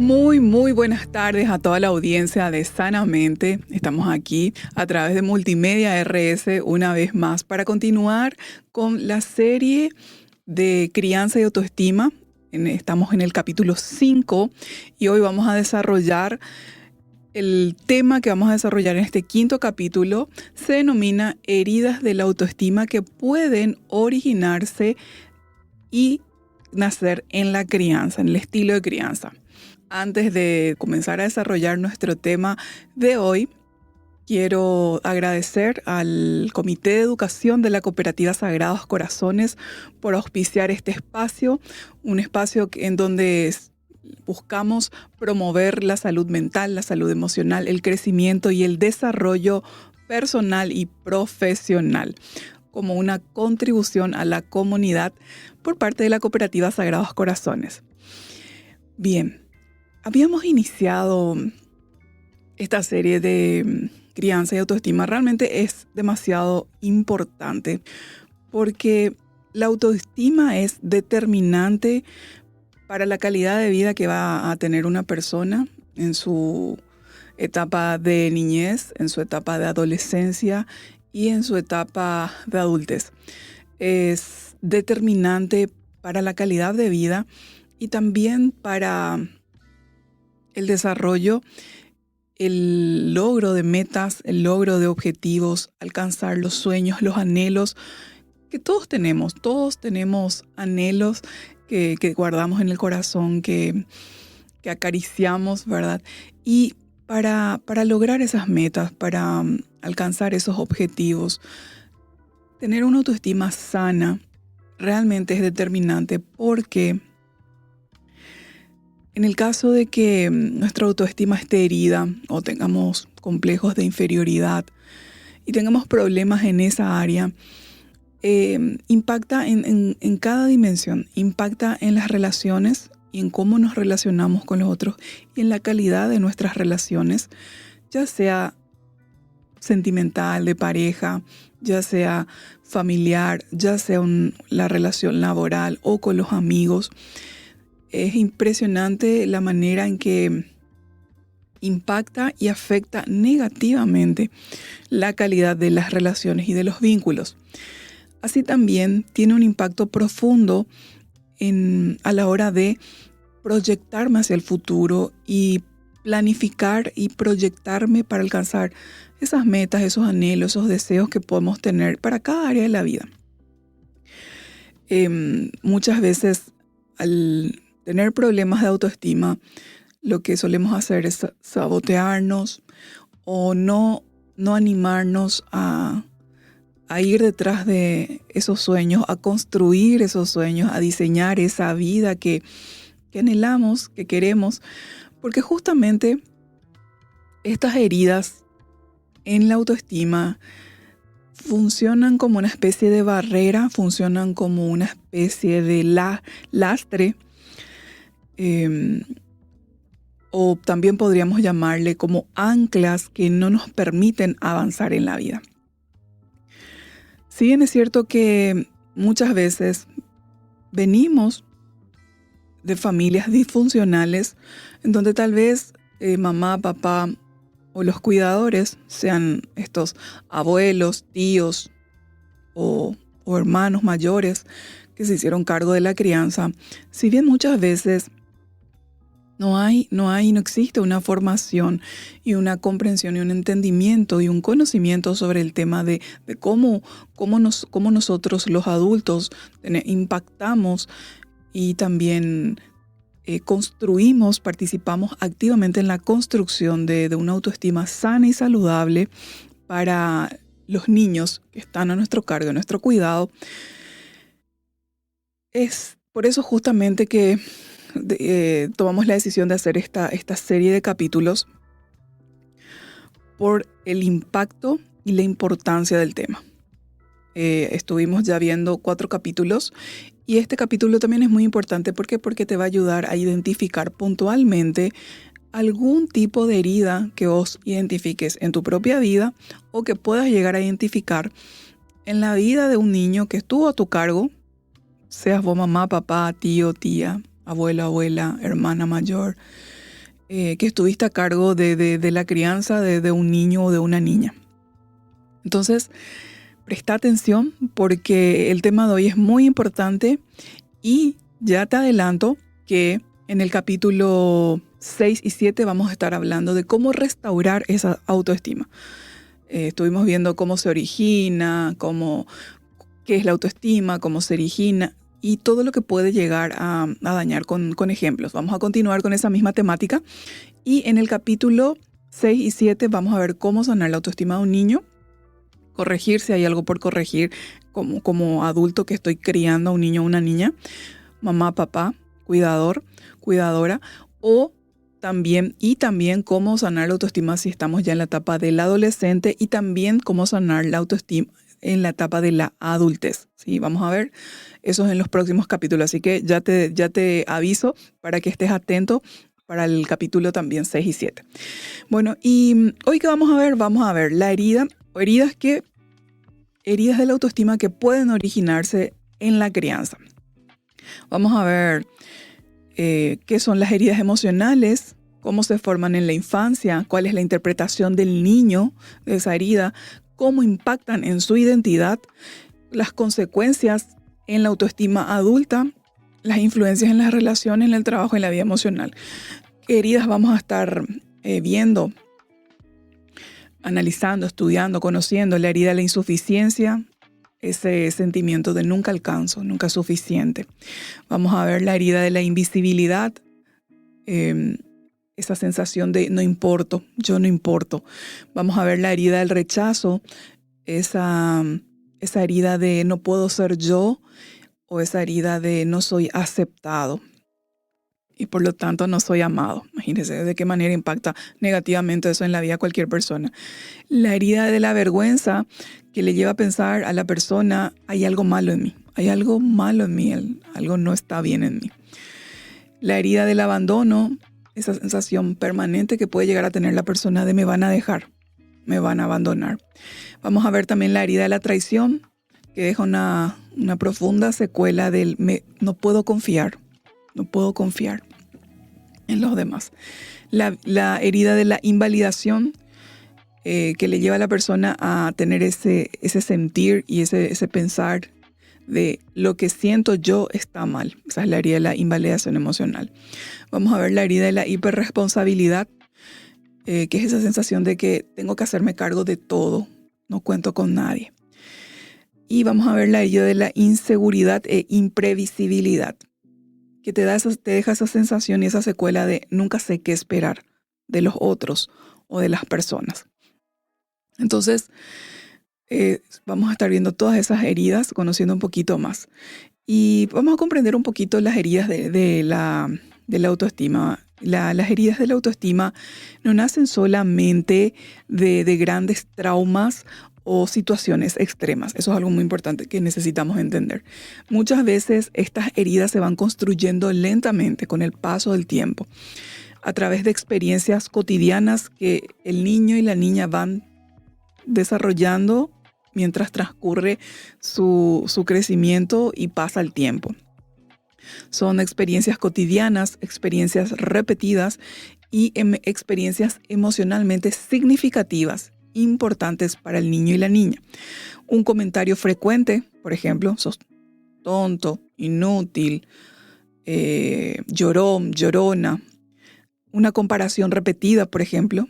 Muy buenas tardes a toda la audiencia de Sanamente. Estamos aquí a través de Multimedia RS una vez más para continuar con la serie de crianza y autoestima. Estamos en el capítulo 5 y hoy vamos a desarrollar el tema que vamos a desarrollar en este quinto capítulo. Se denomina heridas de la autoestima que pueden originarse y nacer en la crianza, en el estilo de crianza. Antes de comenzar a desarrollar nuestro tema de hoy, quiero agradecer al Comité de Educación de la Cooperativa Sagrados Corazones por auspiciar este espacio, un espacio en donde buscamos promover la salud mental, la salud emocional, el crecimiento y el desarrollo personal y profesional, como una contribución a la comunidad por parte de la Cooperativa Sagrados Corazones. Bien. Habíamos iniciado esta serie de crianza y autoestima. Realmente es demasiado importante porque la autoestima es determinante para la calidad de vida que va a tener una persona en su etapa de niñez, en su etapa de adolescencia y en su etapa de adultez. Es determinante para la calidad de vida y también para el desarrollo, el logro de metas, el logro de objetivos, alcanzar los sueños, los anhelos que todos tenemos. Todos tenemos anhelos que guardamos en el corazón, que acariciamos, ¿verdad? Y para lograr esas metas, para alcanzar esos objetivos, tener una autoestima sana realmente es determinante porque en el caso de que nuestra autoestima esté herida o tengamos complejos de inferioridad y tengamos problemas en esa área, impacta en cada dimensión, impacta en las relaciones y en cómo nos relacionamos con los otros y en la calidad de nuestras relaciones, ya sea sentimental, de pareja, ya sea familiar, ya sea la relación laboral o con los amigos. Es impresionante la manera en que impacta y afecta negativamente la calidad de las relaciones y de los vínculos. Así también tiene un impacto profundo a la hora de proyectarme hacia el futuro y planificar y proyectarme para alcanzar esas metas, esos anhelos, esos deseos que podemos tener para cada área de la vida. Muchas veces al tener problemas de autoestima, lo que solemos hacer es sabotearnos o no animarnos a ir detrás de esos sueños, a construir esos sueños, a diseñar esa vida que anhelamos, que queremos, porque justamente estas heridas en la autoestima funcionan como una especie de barrera, funcionan como una especie de lastre, o también podríamos llamarle como anclas que no nos permiten avanzar en la vida. Si bien es cierto que muchas veces venimos de familias disfuncionales, en donde tal vez mamá, papá o los cuidadores sean estos abuelos, tíos o hermanos mayores que se hicieron cargo de la crianza, si bien muchas veces no existe una formación y una comprensión y un entendimiento y un conocimiento sobre el tema de cómo nosotros los adultos impactamos y también construimos, participamos activamente en la construcción de una autoestima sana y saludable para los niños que están a nuestro cargo, a nuestro cuidado. Es por eso justamente que tomamos la decisión de hacer esta serie de capítulos por el impacto y la importancia del tema. Estuvimos ya viendo 4 capítulos y este capítulo también es muy importante. ¿Por qué? Porque te va a ayudar a identificar puntualmente algún tipo de herida que vos identifiques en tu propia vida o que puedas llegar a identificar en la vida de un niño que estuvo a tu cargo, seas vos mamá, papá, tío, tía, abuelo, abuela, hermana mayor, que estuviste a cargo de la crianza de un niño o de una niña. Entonces, presta atención porque el tema de hoy es muy importante y ya te adelanto que en el capítulo 6 y 7 vamos a estar hablando de cómo restaurar esa autoestima. Estuvimos viendo cómo se origina, qué es la autoestima, cómo se origina y todo lo que puede llegar a dañar con ejemplos. Vamos a continuar con esa misma temática y en el capítulo 6 y 7 vamos a ver cómo sanar la autoestima de un niño, corregir si hay algo por corregir como adulto que estoy criando a un niño o una niña, mamá, papá, cuidador, cuidadora, también cómo sanar la autoestima si estamos ya en la etapa del adolescente y también cómo sanar la autoestima en la etapa de la adultez. ¿Sí? Vamos a ver eso en los próximos capítulos, así que ya te aviso para que estés atento para el capítulo también 6 y 7. Bueno, y hoy que vamos a ver la herida o heridas de la autoestima que pueden originarse en la crianza. Vamos a ver qué son las heridas emocionales, cómo se forman en la infancia, cuál es la interpretación del niño de esa herida, cómo impactan en su identidad, las consecuencias en la autoestima adulta, las influencias en las relaciones, en el trabajo, en la vida emocional. ¿Qué heridas vamos a estar viendo, analizando, estudiando, conociendo? La herida de la insuficiencia, ese sentimiento de nunca alcanzo, nunca es suficiente. Vamos a ver la herida de la invisibilidad, esa sensación de no importo, yo no importo. Vamos a ver la herida del rechazo, esa herida de no puedo ser yo o esa herida de no soy aceptado y por lo tanto no soy amado. Imagínense de qué manera impacta negativamente eso en la vida de cualquier persona. La herida de la vergüenza que le lleva a pensar a la persona, hay algo malo en mí, algo no está bien en mí. La herida del abandono, esa sensación permanente que puede llegar a tener la persona de me van a dejar, me van a abandonar. Vamos a ver también la herida de la traición, que deja una profunda secuela del no puedo confiar en los demás. La herida de la invalidación, que le lleva a la persona a tener ese sentir y ese pensar de lo que siento yo está mal. Esa es la herida de la invalidación emocional. Vamos a ver la herida de la hiperresponsabilidad, que es esa sensación de que tengo que hacerme cargo de todo, no cuento con nadie. Y vamos a ver la herida de la inseguridad e imprevisibilidad, que te deja esa sensación y esa secuela de nunca sé qué esperar de los otros o de las personas. Entonces, vamos a estar viendo todas esas heridas, conociendo un poquito más. Y vamos a comprender un poquito las heridas de la autoestima. Las heridas de la autoestima no nacen solamente de grandes traumas o situaciones extremas. Eso es algo muy importante que necesitamos entender. Muchas veces estas heridas se van construyendo lentamente con el paso del tiempo, a través de experiencias cotidianas que el niño y la niña van desarrollando mientras transcurre su crecimiento y pasa el tiempo. Son experiencias cotidianas, experiencias repetidas y experiencias emocionalmente significativas, importantes para el niño y la niña. Un comentario frecuente, por ejemplo, sos tonto, inútil, llorón, llorona. Una comparación repetida, por ejemplo,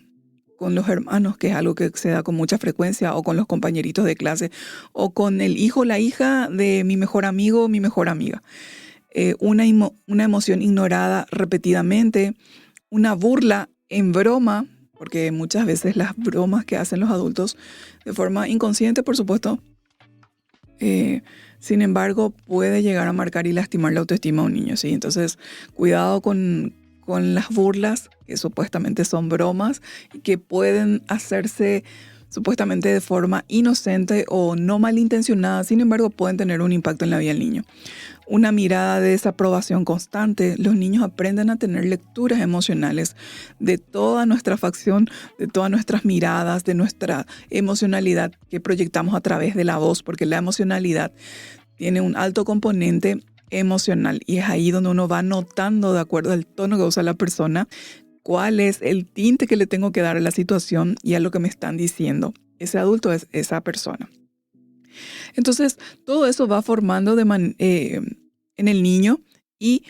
con los hermanos, que es algo que se da con mucha frecuencia, o con los compañeritos de clase, o con el hijo o la hija de mi mejor amigo o mi mejor amiga. Una emoción ignorada repetidamente, una burla en broma, porque muchas veces las bromas que hacen los adultos de forma inconsciente, por supuesto, sin embargo, puede llegar a marcar y lastimar la autoestima de un niño, ¿sí? Entonces, cuidado con las burlas, que supuestamente son bromas, y que pueden hacerse supuestamente de forma inocente o no malintencionada, sin embargo, pueden tener un impacto en la vida del niño. Una mirada de desaprobación constante. Los niños aprenden a tener lecturas emocionales de toda nuestra facción, de todas nuestras miradas, de nuestra emocionalidad que proyectamos a través de la voz, porque la emocionalidad tiene un alto componente emocional y es ahí donde uno va notando, de acuerdo al tono que usa la persona, cuál es el tinte que le tengo que dar a la situación y a lo que me están diciendo. Ese adulto es esa persona. Entonces, todo eso va formando en el niño y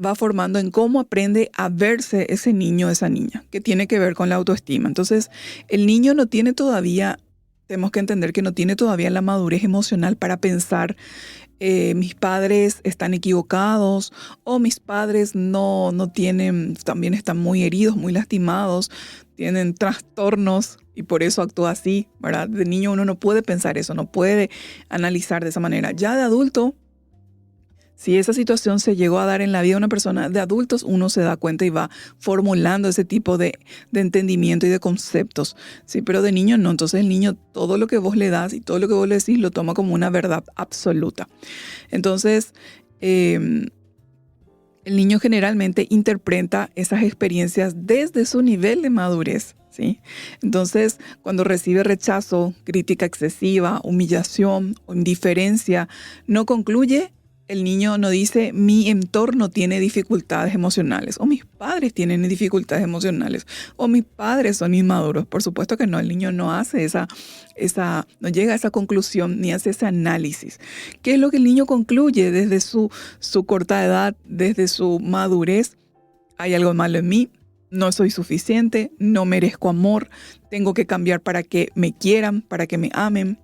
va formando en cómo aprende a verse ese niño o esa niña, que tiene que ver con la autoestima. Entonces, el niño no tiene todavía, tenemos que entender que no tiene todavía la madurez emocional para pensar, mis padres están equivocados o mis padres no tienen, también están muy heridos, muy lastimados, tienen trastornos y por eso actúa así, ¿verdad? De niño uno no puede pensar eso, no puede analizar de esa manera. Ya de adulto, si esa situación se llegó a dar en la vida de una persona, de adultos uno se da cuenta y va formulando ese tipo de entendimiento y de conceptos, ¿sí? Pero de niño no. Entonces el niño, todo lo que vos le das y todo lo que vos le decís lo toma como una verdad absoluta. Entonces, el niño generalmente interpreta esas experiencias desde su nivel de madurez, ¿sí? Entonces, cuando recibe rechazo, crítica excesiva, humillación o indiferencia, no concluye. El niño no dice, mi entorno tiene dificultades emocionales, o mis padres tienen dificultades emocionales, o mis padres son inmaduros. Por supuesto que no, el niño no hace no llega a esa conclusión ni hace ese análisis. ¿Qué es lo que el niño concluye desde su corta edad, desde su madurez? Hay algo malo en mí, no soy suficiente, no merezco amor, tengo que cambiar para que me quieran, para que me amen.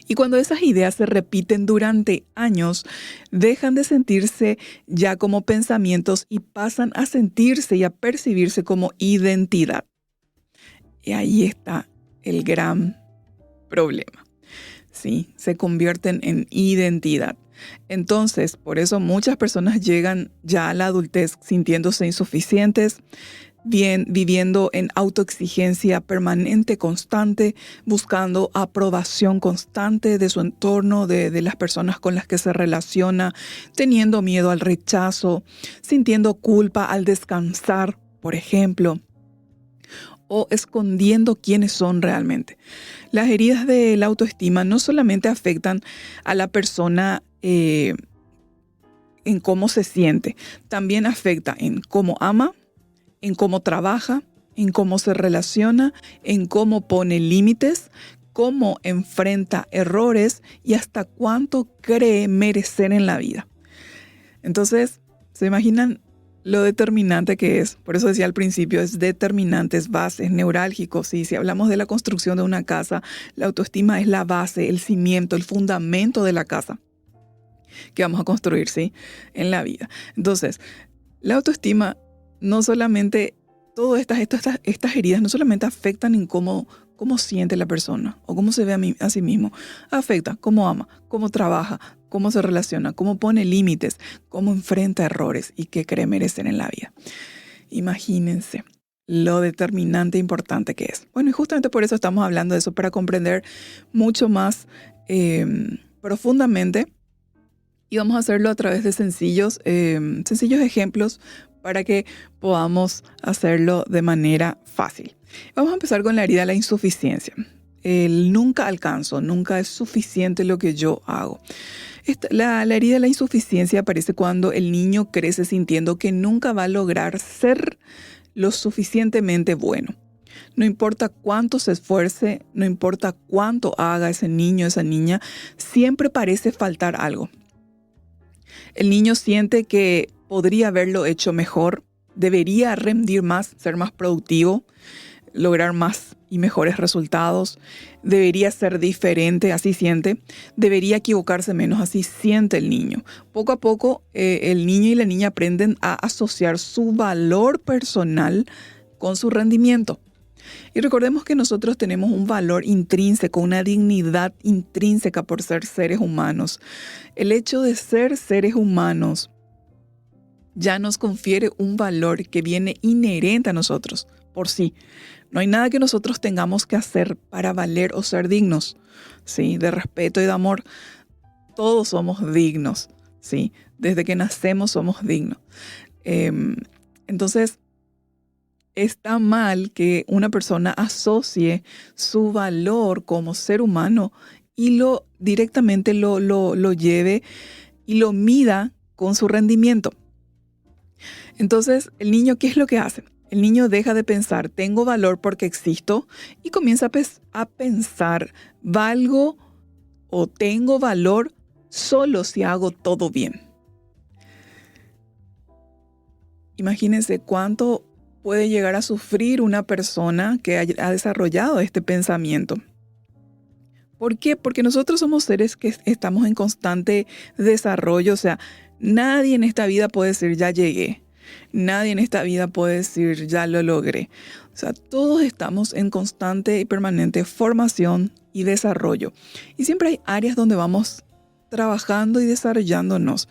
Y cuando esas ideas se repiten durante años, dejan de sentirse ya como pensamientos y pasan a sentirse y a percibirse como identidad. Y ahí está el gran problema, ¿sí? Se convierten en identidad. Entonces, por eso muchas personas llegan ya a la adultez sintiéndose insuficientes, viviendo en autoexigencia permanente, constante, buscando aprobación constante de su entorno, de las personas con las que se relaciona, teniendo miedo al rechazo, sintiendo culpa al descansar, por ejemplo, o escondiendo quiénes son realmente. Las heridas de la autoestima no solamente afectan a la persona en cómo se siente, también afecta en cómo ama, en cómo trabaja, en cómo se relaciona, en cómo pone límites, cómo enfrenta errores y hasta cuánto cree merecer en la vida. Entonces, ¿se imaginan lo determinante que es? Por eso decía al principio, es determinante, es base, es neurálgico. ¿Sí? Si hablamos de la construcción de una casa, la autoestima es la base, el cimiento, el fundamento de la casa que vamos a construir, ¿sí? En la vida. Entonces, la autoestima no solamente, todas estas heridas no solamente afectan en cómo siente la persona o cómo se ve a sí mismo, afecta cómo ama, cómo trabaja, cómo se relaciona, cómo pone límites, cómo enfrenta errores y qué cree merecer en la vida. Imagínense lo determinante e importante que es. Bueno, y justamente por eso estamos hablando de eso, para comprender mucho más profundamente, y vamos a hacerlo a través de sencillos ejemplos para que podamos hacerlo de manera fácil. Vamos a empezar con la herida de la insuficiencia. El nunca alcanzo, nunca es suficiente lo que yo hago. La herida de la insuficiencia aparece cuando el niño crece sintiendo que nunca va a lograr ser lo suficientemente bueno. No importa cuánto se esfuerce, no importa cuánto haga ese niño, esa niña, siempre parece faltar algo. El niño siente que podría haberlo hecho mejor, debería rendir más, ser más productivo, lograr más y mejores resultados, debería ser diferente, así siente, debería equivocarse menos, así siente el niño. Poco a poco el niño y la niña aprenden a asociar su valor personal con su rendimiento. Y recordemos que nosotros tenemos un valor intrínseco, una dignidad intrínseca por ser seres humanos. El hecho de ser seres humanos ya nos confiere un valor que viene inherente a nosotros por sí. No hay nada que nosotros tengamos que hacer para valer o ser dignos, ¿sí? De respeto y de amor. Todos somos dignos, ¿sí? Desde que nacemos somos dignos. Entonces, está mal que una persona asocie su valor como ser humano y directamente lo lleve y lo mida con su rendimiento. Entonces, el niño, ¿qué es lo que hace? El niño deja de pensar, tengo valor porque existo, y comienza a pensar, valgo o tengo valor solo si hago todo bien. Imagínense cuánto puede llegar a sufrir una persona que ha desarrollado este pensamiento. ¿Por qué? Porque nosotros somos seres que estamos en constante desarrollo. O sea, nadie en esta vida puede decir ya llegué. Nadie en esta vida puede decir ya lo logré. O sea, todos estamos en constante y permanente formación y desarrollo. Y siempre hay áreas donde vamos trabajando y desarrollándonos.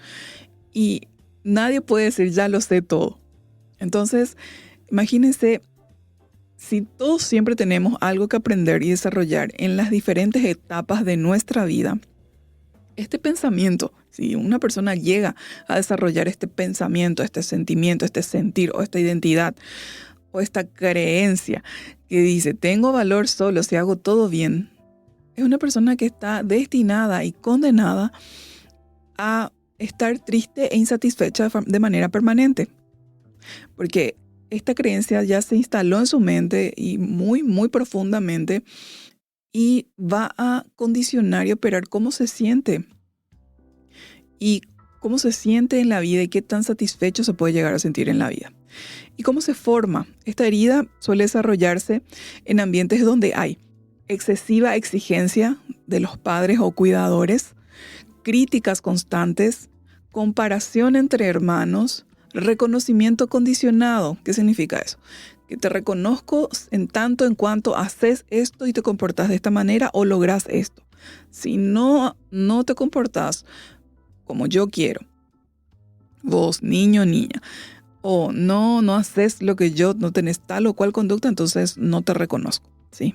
Y nadie puede decir ya lo sé todo. Entonces, imagínense, si todos siempre tenemos algo que aprender y desarrollar en las diferentes etapas de nuestra vida, este pensamiento, si una persona llega a desarrollar este pensamiento, este sentimiento, este sentir o esta identidad o esta creencia que dice, tengo valor solo si hago todo bien, es una persona que está destinada y condenada a estar triste e insatisfecha de manera permanente. Porque esta creencia ya se instaló en su mente y muy, muy profundamente y va a condicionar y operar cómo se siente y cómo se siente en la vida y qué tan satisfecho se puede llegar a sentir en la vida. ¿Y cómo se forma? Esta herida suele desarrollarse en ambientes donde hay excesiva exigencia de los padres o cuidadores, críticas constantes, comparación entre hermanos, reconocimiento condicionado. ¿Qué significa eso? Que te reconozco en tanto en cuanto haces esto y te comportas de esta manera o logras esto. Si no te comportas como yo quiero, vos, niño o niña, o no haces lo que yo, no tenés tal o cual conducta, entonces no te reconozco, ¿sí?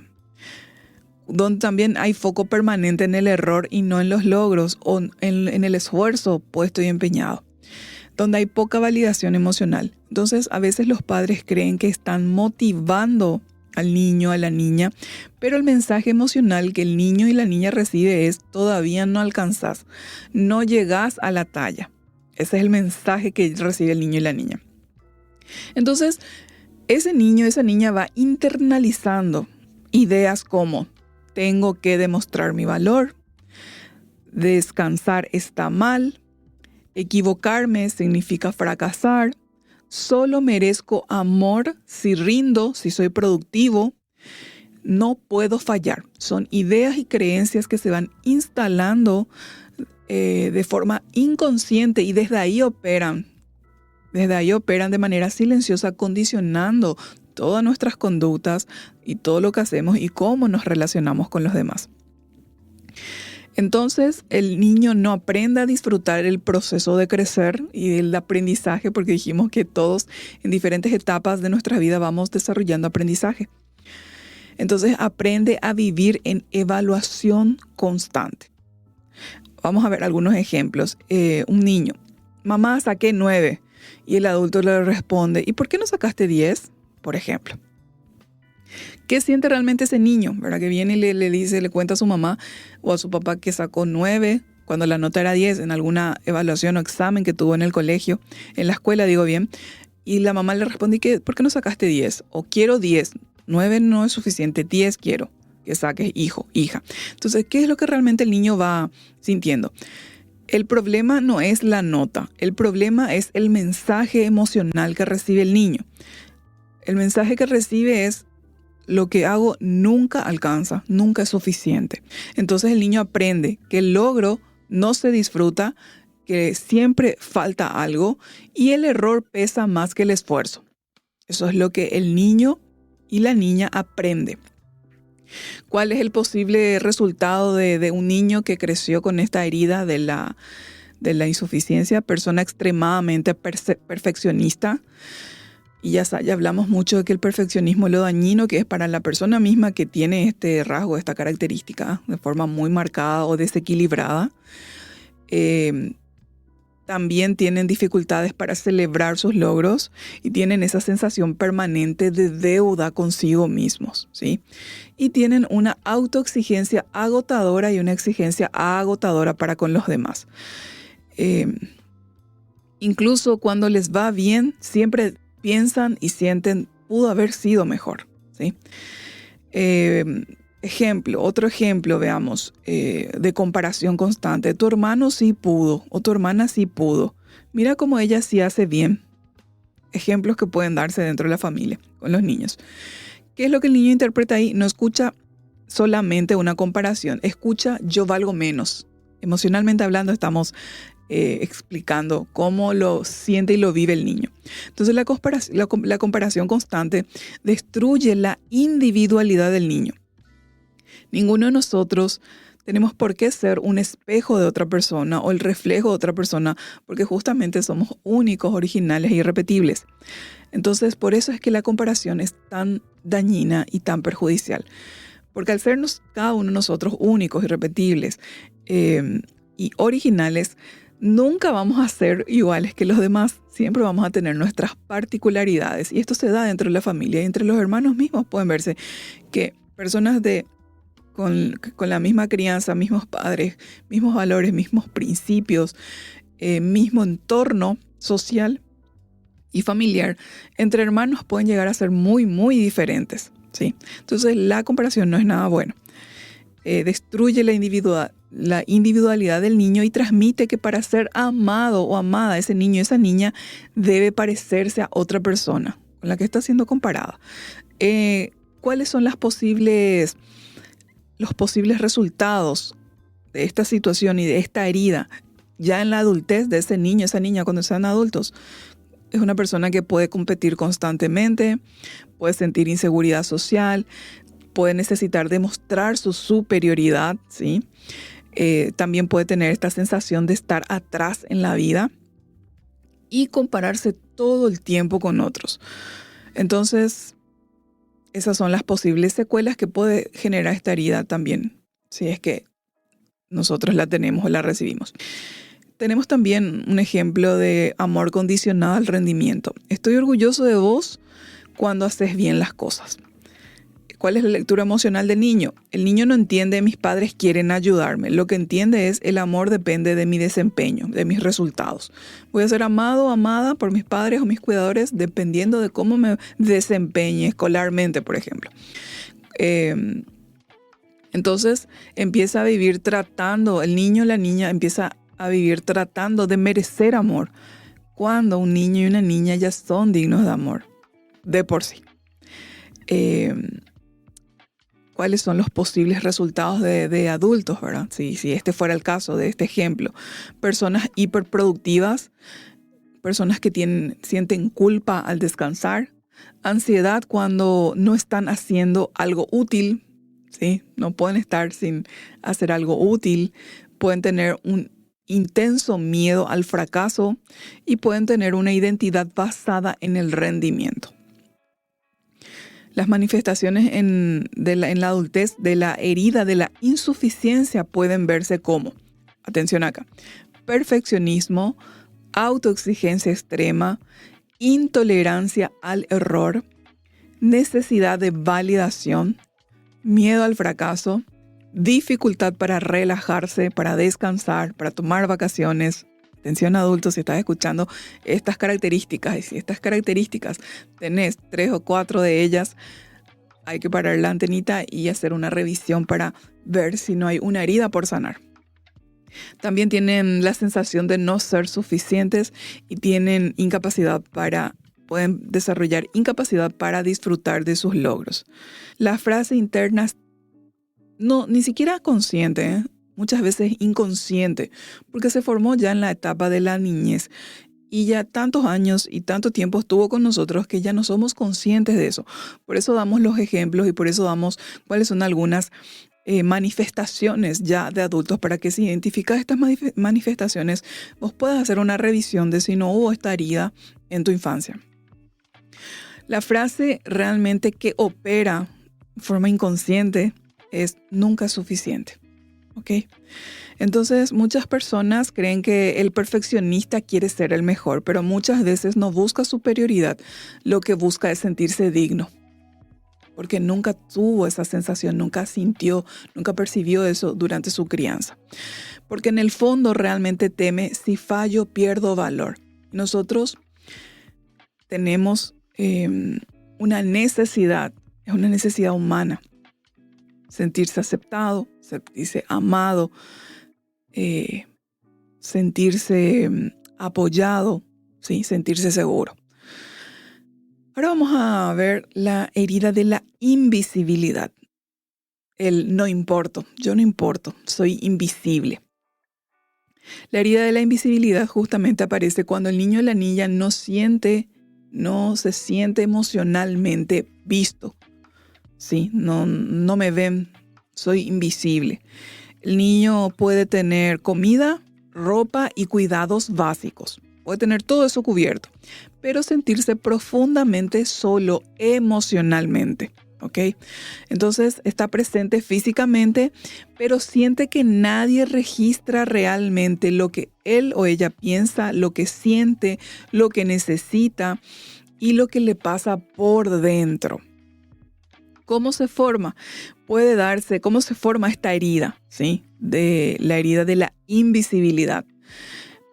Donde también hay foco permanente en el error y no en los logros o en el esfuerzo puesto y empeñado. Donde hay poca validación emocional. Entonces, a veces los padres creen que están motivando al niño, a la niña, pero el mensaje emocional que el niño y la niña recibe es todavía no alcanzás, no llegás a la talla. Ese es el mensaje que recibe el niño y la niña. Entonces, ese niño, esa niña va internalizando ideas como tengo que demostrar mi valor, descansar está mal, equivocarme significa fracasar, solo merezco amor si rindo, si soy productivo, no puedo fallar. Son ideas y creencias que se van instalando de forma inconsciente y desde ahí operan de manera silenciosa, condicionando todas nuestras conductas y todo lo que hacemos y cómo nos relacionamos con los demás. Entonces, el niño no aprende a disfrutar el proceso de crecer y el aprendizaje, porque dijimos que todos en diferentes etapas de nuestra vida vamos desarrollando aprendizaje. Entonces, aprende a vivir en evaluación constante. Vamos a ver algunos ejemplos. Un niño, mamá, saqué 9. Y el adulto le responde, ¿y por qué no sacaste 10? Por ejemplo. ¿Qué siente realmente ese niño? ¿Verdad? Que viene y le dice, le cuenta a su mamá o a su papá que sacó 9 cuando la nota era 10 en alguna evaluación o examen que tuvo en el colegio, en la escuela, digo bien. Y la mamá le responde, ¿por qué no sacaste 10? O quiero 10. 9 no es suficiente, 10 quiero que saques, hijo, hija. Entonces, ¿qué es lo que realmente el niño va sintiendo? El problema no es la nota, el problema es el mensaje emocional que recibe el niño. El mensaje que recibe es, lo que hago nunca alcanza, nunca es suficiente. Entonces el niño aprende que el logro no se disfruta, que siempre falta algo y el error pesa más que el esfuerzo. Eso es lo que el niño y la niña aprende. ¿Cuál es el posible resultado de un niño que creció con esta herida de la insuficiencia? Persona extremadamente perfeccionista. Y ya hablamos mucho de que el perfeccionismo es lo dañino que es para la persona misma que tiene este rasgo, esta característica de forma muy marcada o desequilibrada. También tienen dificultades para celebrar sus logros y tienen esa sensación permanente de deuda consigo mismos, ¿sí? Y tienen una autoexigencia agotadora y una exigencia agotadora para con los demás. Incluso cuando les va bien, siempre piensan y sienten, pudo haber sido mejor, ¿sí? Otro ejemplo, veamos, de comparación constante. Tu hermano sí pudo, o tu hermana sí pudo. Mira cómo ella sí hace bien. Ejemplos que pueden darse dentro de la familia, con los niños. ¿Qué es lo que el niño interpreta ahí? No escucha solamente una comparación, escucha yo valgo menos. Emocionalmente hablando, estamos explicando cómo lo siente y lo vive el niño. Entonces la comparación constante destruye la individualidad del niño. Ninguno de nosotros tenemos por qué ser un espejo de otra persona o el reflejo de otra persona, porque justamente somos únicos, originales e irrepetibles. Entonces, por eso es que la comparación es tan dañina y tan perjudicial. Porque al sernos cada uno de nosotros únicos, irrepetibles y originales, nunca vamos a ser iguales que los demás. Siempre vamos a tener nuestras particularidades. Y esto se da dentro de la familia. Y entre los hermanos mismos pueden verse que personas con la misma crianza, mismos padres, mismos valores, mismos principios, mismo entorno social y familiar, entre hermanos pueden llegar a ser muy, muy diferentes, ¿sí? Entonces la comparación no es nada bueno. Destruye la individualidad del niño y transmite que para ser amado o amada ese niño, esa niña, debe parecerse a otra persona con la que está siendo comparada. ¿Cuáles son los posibles resultados de esta situación y de esta herida ya en la adultez de ese niño, esa niña cuando sean adultos? Es una persona que puede competir constantemente, puede sentir inseguridad social, puede necesitar demostrar su superioridad, ¿sí? También puede tener esta sensación de estar atrás en la vida y compararse todo el tiempo con otros. Entonces, esas son las posibles secuelas que puede generar esta herida también, si es que nosotros la tenemos o la recibimos. Tenemos también un ejemplo de amor condicionado al rendimiento. Estoy orgulloso de vos cuando haces bien las cosas. ¿Cuál es la lectura emocional del niño? El niño no entiende mis padres quieren ayudarme. Lo que entiende es el amor depende de mi desempeño, de mis resultados. Voy a ser amado o amada por mis padres o mis cuidadores dependiendo de cómo me desempeñe escolarmente, por ejemplo. Entonces empieza a vivir tratando, el niño o la niña empieza a vivir tratando de merecer amor, cuando un niño y una niña ya son dignos de amor, de por sí. ¿Cuáles son los posibles resultados de adultos, verdad? Si este fuera el caso de este ejemplo. Personas hiperproductivas, personas que sienten culpa al descansar, ansiedad cuando no están haciendo algo útil, ¿sí? No pueden estar sin hacer algo útil, pueden tener un intenso miedo al fracaso y pueden tener una identidad basada en el rendimiento. Las manifestaciones en la adultez de la herida de la insuficiencia pueden verse como, atención acá, perfeccionismo, autoexigencia extrema, intolerancia al error, necesidad de validación, miedo al fracaso, dificultad para relajarse, para descansar, para tomar vacaciones. Atención adultos, si estás escuchando estas características, y si estas características tenés 3 o 4 de ellas, hay que parar la antenita y hacer una revisión para ver si no hay una herida por sanar. También tienen la sensación de no ser suficientes y tienen pueden desarrollar incapacidad para disfrutar de sus logros. La frase interna, ni siquiera consciente, muchas veces inconsciente, porque se formó ya en la etapa de la niñez y ya tantos años y tanto tiempo estuvo con nosotros que ya no somos conscientes de eso. Por eso damos los ejemplos y por eso damos cuáles son algunas manifestaciones ya de adultos, para que si identificas estas manifestaciones, vos puedas hacer una revisión de si no hubo esta herida en tu infancia. La frase realmente que opera de forma inconsciente es nunca es suficiente. ¿Ok? Entonces, muchas personas creen que el perfeccionista quiere ser el mejor, pero muchas veces no busca superioridad, lo que busca es sentirse digno, porque nunca tuvo esa sensación, nunca sintió, nunca percibió eso durante su crianza. Porque en el fondo realmente teme, si fallo, pierdo valor. Nosotros tenemos una necesidad, es una necesidad humana, sentirse aceptado, sentirse amado, sentirse apoyado, ¿sí? Sentirse seguro. Ahora vamos a ver la herida de la invisibilidad. El no importo, yo no importo, soy invisible. La herida de la invisibilidad justamente aparece cuando el niño o la niña no se siente emocionalmente visto. Sí, no me ven, soy invisible. El niño puede tener comida, ropa y cuidados básicos. Puede tener todo eso cubierto, pero sentirse profundamente solo emocionalmente. ¿Ok? Entonces está presente físicamente, pero siente que nadie registra realmente lo que él o ella piensa, lo que siente, lo que necesita y lo que le pasa por dentro. ¿Cómo se forma? ¿Cómo se forma esta herida? ¿Sí? De la herida de la invisibilidad.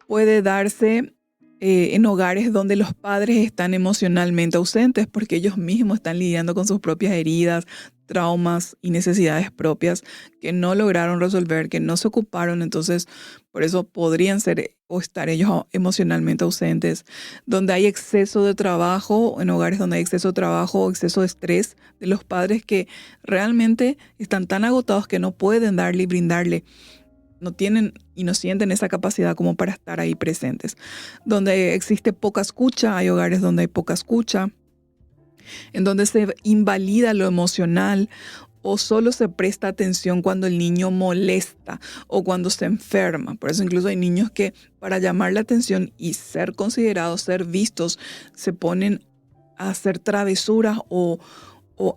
Puede darse en hogares donde los padres están emocionalmente ausentes porque ellos mismos están lidiando con sus propias heridas, traumas y necesidades propias que no lograron resolver, que no se ocuparon. Entonces, por eso podrían ser o estar ellos emocionalmente ausentes. Donde hay exceso de trabajo, en hogares donde hay exceso de trabajo o exceso de estrés de los padres que realmente están tan agotados que no pueden darle y brindarle. No tienen y no sienten esa capacidad como para estar ahí presentes. Donde existe poca escucha, hay hogares donde hay poca escucha, en donde se invalida lo emocional o solo se presta atención cuando el niño molesta o cuando se enferma. Por eso incluso hay niños que para llamar la atención y ser considerados, ser vistos, se ponen a hacer travesuras o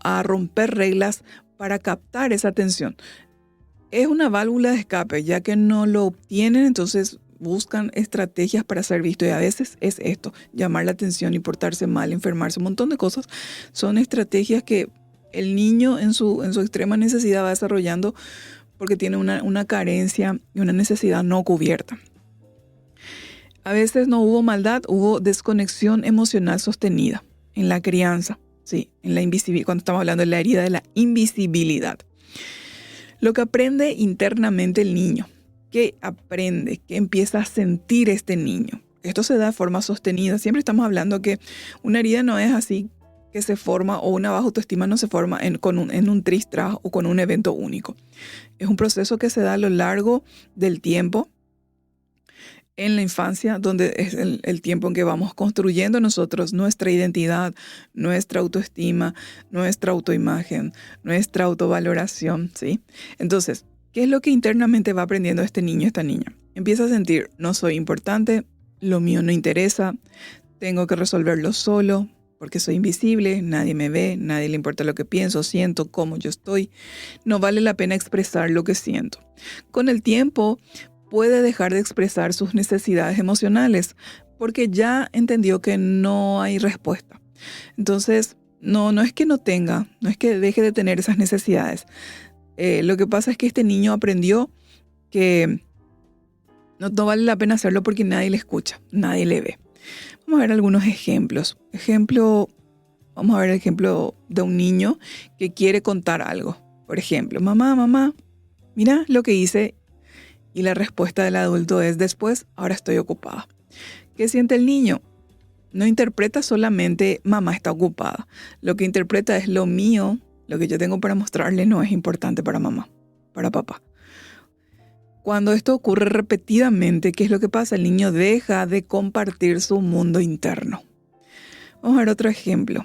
a romper reglas para captar esa atención. Es una válvula de escape, ya que no lo obtienen, entonces buscan estrategias para ser visto. Y a veces es esto, llamar la atención y portarse mal, enfermarse, un montón de cosas. Son estrategias que el niño en su extrema necesidad va desarrollando porque tiene una carencia y una necesidad no cubierta. A veces no hubo maldad, hubo desconexión emocional sostenida en la crianza, ¿sí? En la invisibilidad, cuando estamos hablando de la herida de la invisibilidad. Lo que aprende internamente el niño, ¿qué aprende? ¿Qué empieza a sentir este niño? Esto se da de forma sostenida. Siempre estamos hablando que una herida no es así que se forma, o una baja autoestima no se forma en un tris-tras o con un evento único. Es un proceso que se da a lo largo del tiempo, en la infancia, donde es el tiempo en que vamos construyendo nosotros nuestra identidad, nuestra autoestima, nuestra autoimagen, nuestra autovaloración, ¿sí? Entonces, ¿qué es lo que internamente va aprendiendo este niño, esta niña? Empieza a sentir, no soy importante, lo mío no interesa, tengo que resolverlo solo, porque soy invisible, nadie me ve, nadie le importa lo que pienso, siento, cómo yo estoy, no vale la pena expresar lo que siento. Con el tiempo, puede dejar de expresar sus necesidades emocionales porque ya entendió que no hay respuesta. Entonces, no es que no tenga, no es que deje de tener esas necesidades. Lo que pasa es que este niño aprendió que no vale la pena hacerlo porque nadie le escucha, nadie le ve. Vamos a ver algunos ejemplos. Vamos a ver el ejemplo de un niño que quiere contar algo. Por ejemplo, mamá, mira lo que hice. Y la respuesta del adulto es después, ahora estoy ocupada. ¿Qué siente el niño? No interpreta solamente mamá está ocupada. Lo que interpreta es lo mío, lo que yo tengo para mostrarle no es importante para mamá, para papá. Cuando esto ocurre repetidamente, ¿qué es lo que pasa? El niño deja de compartir su mundo interno. Vamos a ver otro ejemplo.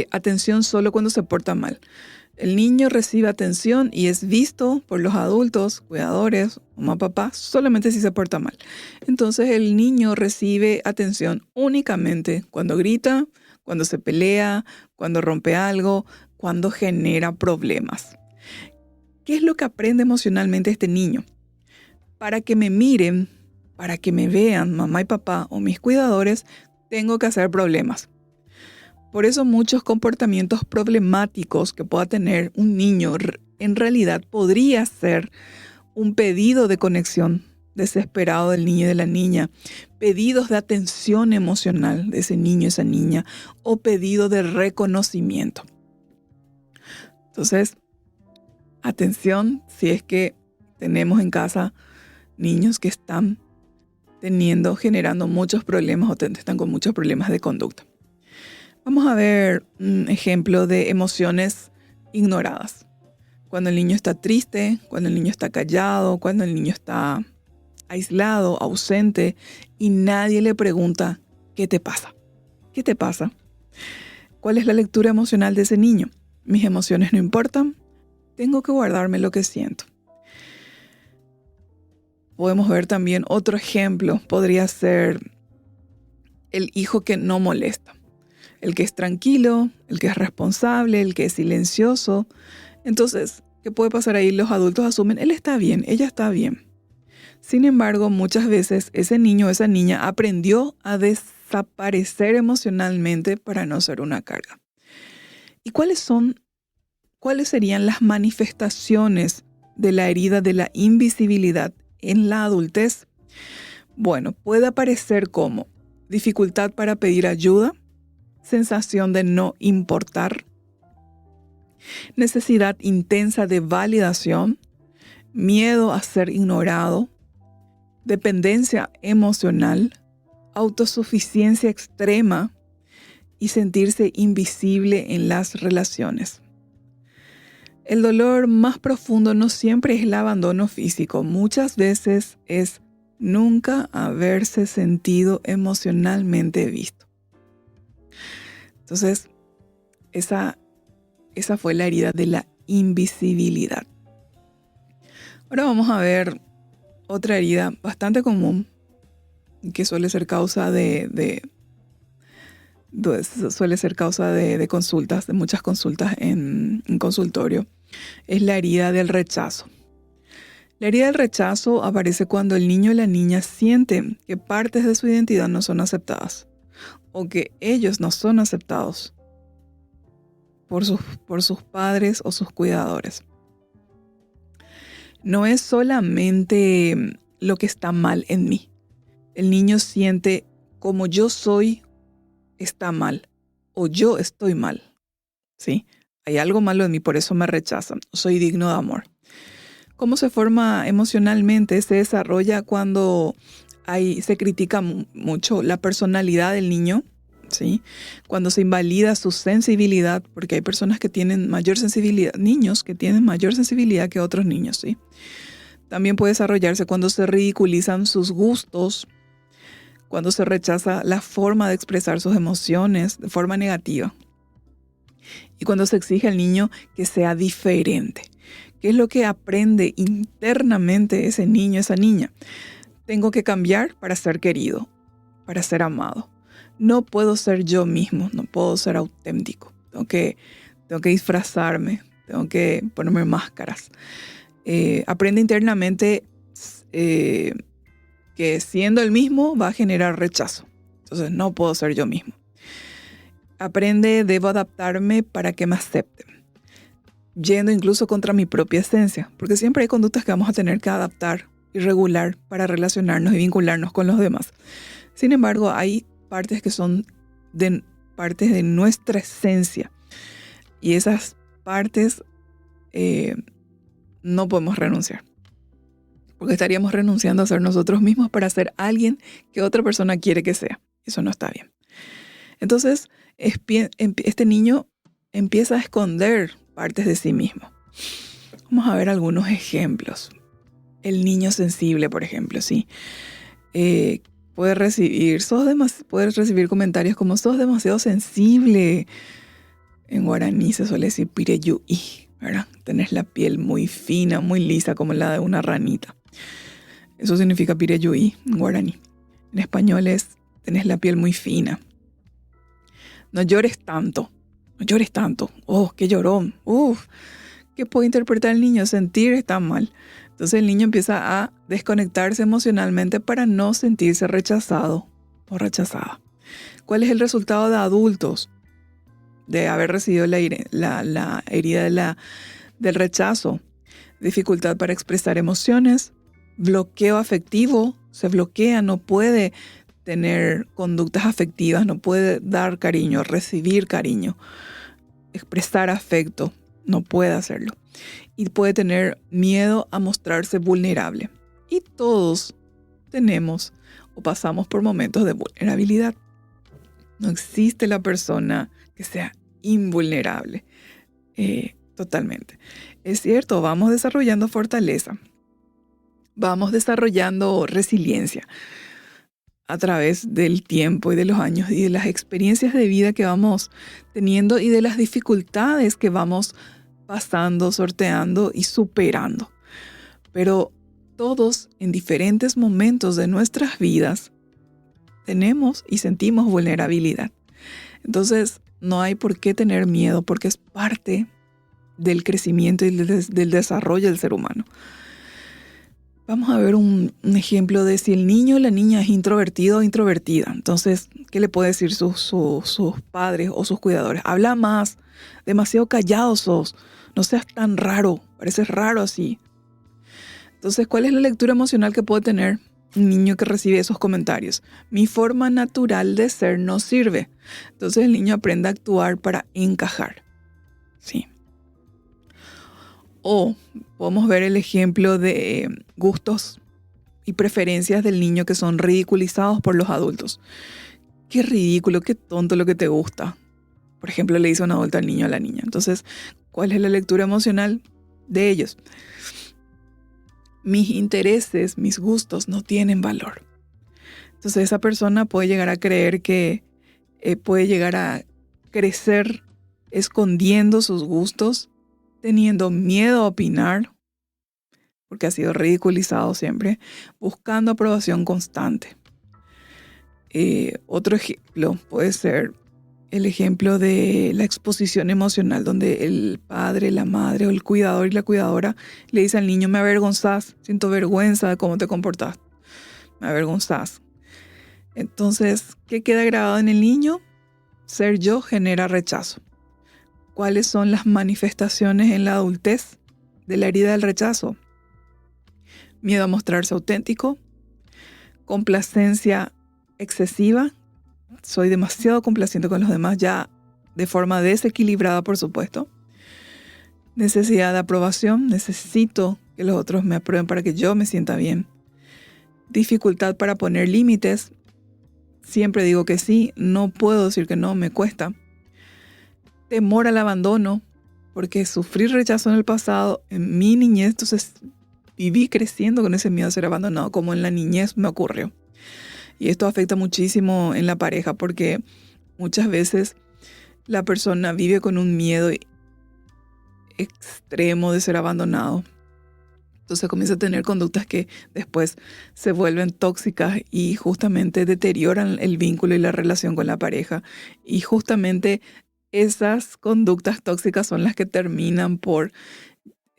Atención solo cuando se porta mal. El niño recibe atención y es visto por los adultos, cuidadores, mamá, papá, solamente si se porta mal. Entonces el niño recibe atención únicamente cuando grita, cuando se pelea, cuando rompe algo, cuando genera problemas. ¿Qué es lo que aprende emocionalmente este niño? Para que me miren, para que me vean mamá y papá o mis cuidadores, tengo que hacer problemas. Por eso muchos comportamientos problemáticos que pueda tener un niño en realidad podría ser un pedido de conexión desesperado del niño y de la niña, pedidos de atención emocional de ese niño y esa niña, o pedido de reconocimiento. Entonces, atención si es que tenemos en casa niños que están generando muchos problemas o están con muchos problemas de conducta. Vamos a ver un ejemplo de emociones ignoradas. Cuando el niño está triste, cuando el niño está callado, cuando el niño está aislado, ausente, y nadie le pregunta, ¿qué te pasa? ¿Qué te pasa? ¿Cuál es la lectura emocional de ese niño? Mis emociones no importan, tengo que guardarme lo que siento. Podemos ver también otro ejemplo, podría ser el hijo que no molesta, el que es tranquilo, el que es responsable, el que es silencioso. Entonces, ¿qué puede pasar ahí? Los adultos asumen, él está bien, ella está bien. Sin embargo, muchas veces ese niño o esa niña aprendió a desaparecer emocionalmente para no ser una carga. ¿Y cuáles serían las manifestaciones de la herida de la invisibilidad en la adultez? Bueno, puede aparecer como dificultad para pedir ayuda, sensación de no importar, necesidad intensa de validación, miedo a ser ignorado, dependencia emocional, autosuficiencia extrema y sentirse invisible en las relaciones. El dolor más profundo no siempre es el abandono físico, muchas veces es nunca haberse sentido emocionalmente visto. Entonces, esa fue la herida de la invisibilidad. Ahora vamos a ver otra herida bastante común que suele ser causa de consultas, de muchas consultas en consultorio. Es la herida del rechazo. La herida del rechazo aparece cuando el niño y la niña sienten que partes de su identidad no son aceptadas o que ellos no son aceptados por sus padres o sus cuidadores. No es solamente lo que está mal en mí. El niño siente como yo soy está mal o yo estoy mal. ¿Sí? Hay algo malo en mí, por eso me rechazan. Soy digno de amor. ¿Cómo se forma emocionalmente? Se desarrolla cuando se critica mucho la personalidad del niño, ¿sí? Cuando se invalida su sensibilidad, porque hay personas que tienen mayor sensibilidad, niños que tienen mayor sensibilidad que otros niños, ¿sí? También puede desarrollarse cuando se ridiculizan sus gustos, cuando se rechaza la forma de expresar sus emociones de forma negativa y cuando se exige al niño que sea diferente. ¿Qué es lo que aprende internamente ese niño, esa niña? Tengo que cambiar para ser querido, para ser amado. No puedo ser yo mismo, no puedo ser auténtico. Tengo que disfrazarme, tengo que ponerme máscaras. Aprende internamente que siendo el mismo va a generar rechazo. Entonces no puedo ser yo mismo. Aprende, debo adaptarme para que me acepten. Yendo incluso contra mi propia esencia, porque siempre hay conductas que vamos a tener que adaptar y regular para relacionarnos y vincularnos con los demás. Sin embargo, hay partes que son partes de nuestra esencia y esas partes no podemos renunciar, porque estaríamos renunciando a ser nosotros mismos para ser alguien que otra persona quiere que sea. Eso no está bien. Entonces, este niño empieza a esconder partes de sí mismo. Vamos a ver algunos ejemplos. El niño sensible, por ejemplo, ¿sí? Puede recibir comentarios como sos demasiado sensible. En guaraní se suele decir pireyu'i, ¿verdad? Tenés la piel muy fina, muy lisa, como la de una ranita. Eso significa pireyu'i en guaraní. En español es tenés la piel muy fina. No llores tanto. No llores tanto. Oh, qué llorón. ¿Qué puede interpretar el niño? Sentir está mal. Entonces el niño empieza a desconectarse emocionalmente para no sentirse rechazado o rechazada. ¿Cuál es el resultado de adultos de haber recibido la herida del rechazo? Dificultad para expresar emociones, bloqueo afectivo, se bloquea, no puede tener conductas afectivas, no puede dar cariño, recibir cariño, expresar afecto, no puede hacerlo. Y puede tener miedo a mostrarse vulnerable. Y todos tenemos o pasamos por momentos de vulnerabilidad. No existe la persona que sea invulnerable. Totalmente. Es cierto, vamos desarrollando fortaleza. Vamos desarrollando resiliencia a través del tiempo y de los años y de las experiencias de vida que vamos teniendo y de las dificultades que vamos pasando, sorteando y superando. Pero todos en diferentes momentos de nuestras vidas tenemos y sentimos vulnerabilidad. Entonces no hay por qué tener miedo porque es parte del crecimiento y del desarrollo del ser humano. Vamos a ver un ejemplo de si el niño o la niña es introvertido o introvertida. Entonces, ¿qué le puede decir sus padres o sus cuidadores? Habla más, demasiado callado sos, no seas tan raro, pareces raro así. Entonces, ¿cuál es la lectura emocional que puede tener un niño que recibe esos comentarios? Mi forma natural de ser no sirve. Entonces el niño aprende a actuar para encajar. Sí. O podemos ver el ejemplo de gustos y preferencias del niño que son ridiculizados por los adultos. Qué ridículo, qué tonto lo que te gusta. Por ejemplo, le dice un adulto al niño o a la niña. Entonces, ¿cuál es la lectura emocional de ellos? Mis intereses, mis gustos no tienen valor. Entonces esa persona puede llegar a creer que puede llegar a crecer escondiendo sus gustos, teniendo miedo a opinar, porque ha sido ridiculizado siempre, buscando aprobación constante. Otro ejemplo puede ser el ejemplo de la exposición emocional, donde el padre, la madre o el cuidador y la cuidadora le dice al niño: me avergonzás, siento vergüenza de cómo te comportás, me avergonzás. Entonces, ¿qué queda grabado en el niño? Ser yo genera rechazo. ¿Cuáles son las manifestaciones en la adultez de la herida del rechazo? Miedo a mostrarse auténtico, complacencia excesiva. Soy demasiado complaciente con los demás, ya de forma desequilibrada, por supuesto. Necesidad de aprobación, necesito que los otros me aprueben para que yo me sienta bien. Dificultad para poner límites. Siempre digo que sí, no puedo decir que no, me cuesta. Temor al abandono, porque sufrí rechazo en el pasado, en mi niñez, entonces viví creciendo con ese miedo a ser abandonado, como en la niñez me ocurrió. Y esto afecta muchísimo en la pareja, porque muchas veces la persona vive con un miedo extremo de ser abandonado. Entonces comienza a tener conductas que después se vuelven tóxicas y justamente deterioran el vínculo y la relación con la pareja. Y justamente esas conductas tóxicas son las que terminan por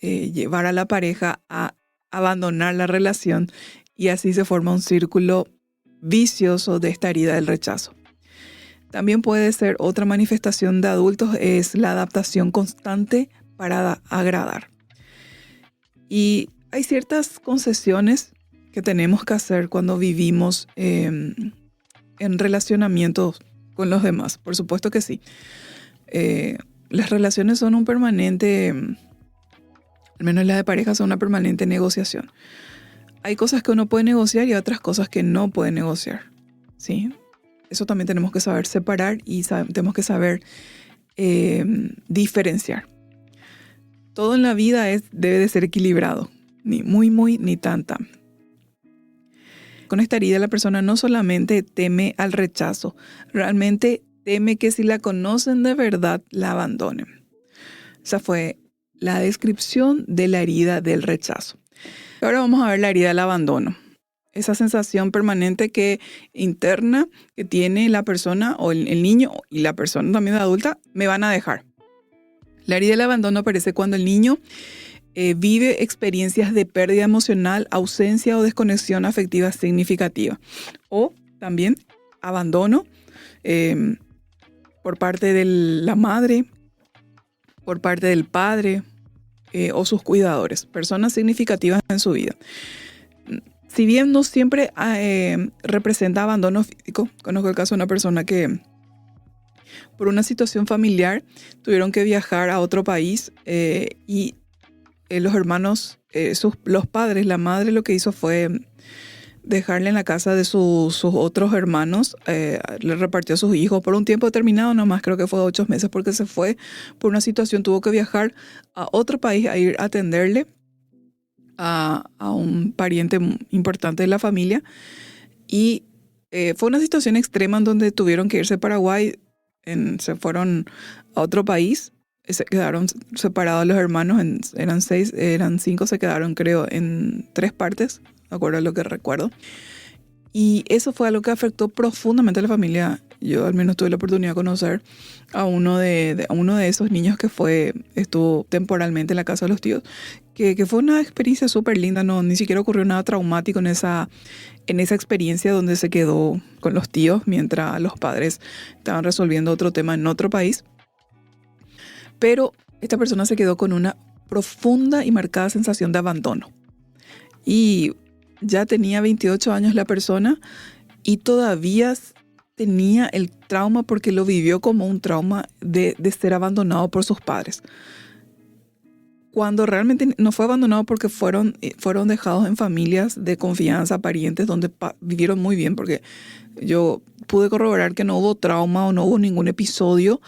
llevar a la pareja a abandonar la relación, y así se forma un círculo vicioso de esta herida del rechazo. También puede ser otra manifestación de adultos, es la adaptación constante para agradar. Y hay ciertas concesiones que tenemos que hacer cuando vivimos en relacionamientos con los demás. Por supuesto que sí. Las relaciones son un permanente, al menos las de pareja, son una permanente negociación. Hay cosas que uno puede negociar y otras cosas que no puede negociar, ¿sí? Eso también tenemos que saber separar y tenemos que saber diferenciar. Todo en la vida debe de ser equilibrado, ni muy, ni tan. Con esta herida la persona no solamente teme al rechazo, realmente teme que si la conocen de verdad la abandonen. Esa fue la descripción de la herida del rechazo. Ahora vamos a ver la herida del abandono. Esa sensación permanente interna que tiene la persona o el niño y la persona también adulta: me van a dejar. La herida del abandono aparece cuando el niño vive experiencias de pérdida emocional, ausencia o desconexión afectiva significativa. O también abandono por parte de la madre, por parte del padre o sus cuidadores, personas significativas en su vida. si bien no siempre representa abandono físico, conozco el caso de una persona que por una situación familiar tuvieron que viajar a otro país y los hermanos, los padres, la madre lo que hizo fue dejarle en la casa de sus otros hermanos, le repartió a sus hijos por un tiempo determinado, nomás creo que fue 8 meses porque se fue por una situación, tuvo que viajar a otro país a ir a atenderle a un pariente importante de la familia y fue una situación extrema en donde tuvieron que irse a Paraguay, se fueron a otro país, se quedaron separados los hermanos, eran 5, se quedaron creo en 3 partes, de acuerdo a lo que recuerdo. Y eso fue algo que afectó profundamente a la familia. Yo al menos tuve la oportunidad de conocer a uno de esos niños que estuvo temporalmente en la casa de los tíos, que fue una experiencia súper linda, ni siquiera ocurrió nada traumático en esa experiencia donde se quedó con los tíos mientras los padres estaban resolviendo otro tema en otro país. Pero esta persona se quedó con una profunda y marcada sensación de abandono. Y ya tenía 28 años la persona y todavía tenía el trauma porque lo vivió como un trauma de ser abandonado por sus padres. Cuando realmente no fue abandonado porque fueron dejados en familias de confianza, parientes, donde vivieron muy bien, porque yo pude corroborar que no hubo trauma o no hubo ningún episodio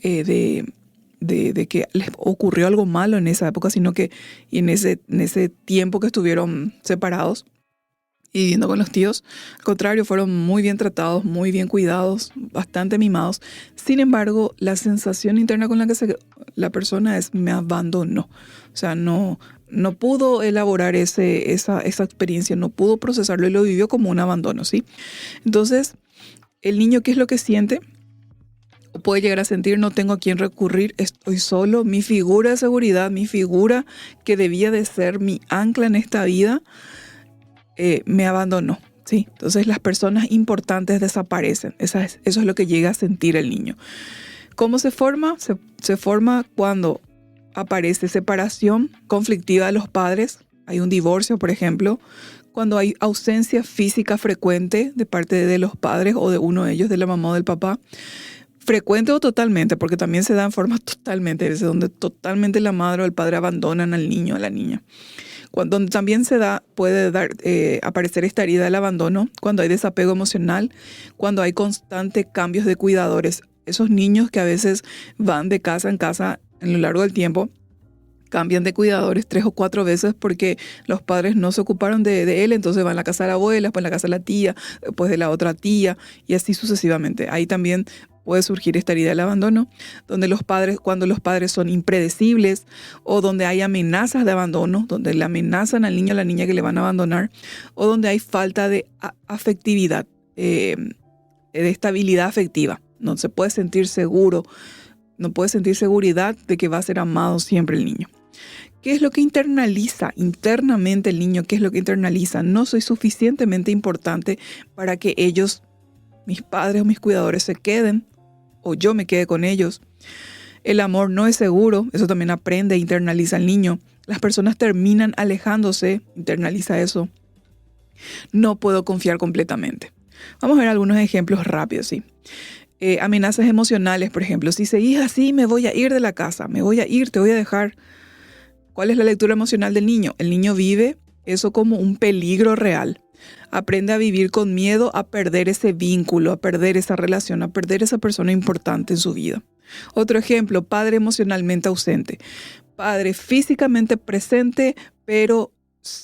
de que les ocurrió algo malo en esa época, sino que en ese tiempo que estuvieron separados y viviendo con los tíos, al contrario, fueron muy bien tratados, muy bien cuidados, bastante mimados. Sin embargo, la sensación interna con la que la persona me abandonó. O sea, no pudo elaborar esa experiencia, no pudo procesarlo y lo vivió como un abandono, ¿sí? Entonces, el niño, ¿qué es lo que siente? Puede llegar a sentir: no tengo a quién recurrir, estoy solo, mi figura de seguridad, mi figura que debía de ser mi ancla en esta vida, me abandonó, ¿sí? Entonces las personas importantes desaparecen. Eso es lo que llega a sentir el niño. ¿Cómo se forma? Se forma cuando aparece separación conflictiva de los padres, hay un divorcio, por ejemplo, cuando hay ausencia física frecuente de parte de los padres o de uno de ellos, de la mamá o del papá, frecuente o totalmente, porque también se da en forma totalmente, es donde totalmente la madre o el padre abandonan al niño o a la niña. Donde también puede aparecer esta herida del abandono, cuando hay desapego emocional, cuando hay constantes cambios de cuidadores. Esos niños que a veces van de casa en casa a lo largo del tiempo, cambian de cuidadores 3 o 4 veces porque los padres no se ocuparon de él, entonces van a la casa de la abuela, después a la casa de la tía, después de la otra tía, y así sucesivamente. Ahí también puede surgir esta herida del abandono, cuando los padres son impredecibles o donde hay amenazas de abandono, donde le amenazan al niño o a la niña que le van a abandonar, o donde hay falta de afectividad, de estabilidad afectiva. No se puede sentir seguro, no puede sentir seguridad de que va a ser amado siempre el niño. ¿Qué es lo que internaliza internamente el niño? ¿Qué es lo que internaliza? No soy suficientemente importante para que ellos, mis padres o mis cuidadores, se queden o yo me quede con ellos. El amor no es seguro, eso también aprende e internaliza el niño. Las personas terminan alejándose, internaliza eso. No puedo confiar completamente. Vamos a ver algunos ejemplos rápidos, ¿sí? Amenazas emocionales, por ejemplo. Si seguís así, me voy a ir de la casa, me voy a ir, te voy a dejar. ¿Cuál es la lectura emocional del niño? El niño vive eso como un peligro real. Aprende a vivir con miedo a perder ese vínculo, a perder esa relación, a perder esa persona importante en su vida. Otro ejemplo, padre emocionalmente ausente. Padre físicamente presente, pero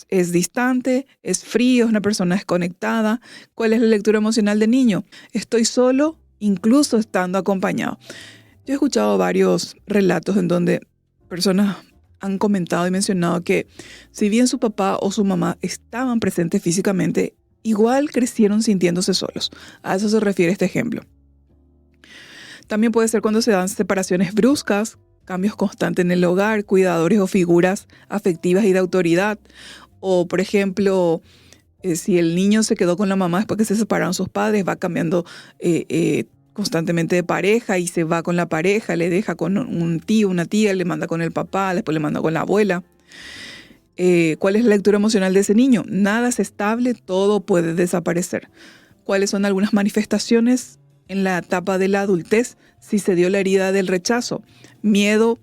es distante, es frío, es una persona desconectada. ¿Cuál es la lectura emocional del niño? Estoy solo, incluso estando acompañado. Yo he escuchado varios relatos en donde personas han comentado y mencionado que si bien su papá o su mamá estaban presentes físicamente, igual crecieron sintiéndose solos. A eso se refiere este ejemplo. También puede ser cuando se dan separaciones bruscas, cambios constantes en el hogar, cuidadores o figuras afectivas y de autoridad. O, por ejemplo, si el niño se quedó con la mamá después que se separaron sus padres, va cambiando constantemente de pareja y se va con la pareja, le deja con un tío, una tía, le manda con el papá, después le manda con la abuela. ¿Cuál es la lectura emocional de ese niño? Nada es estable, todo puede desaparecer. ¿Cuáles son algunas manifestaciones en la etapa de la adultez si se dio la herida del rechazo? Miedo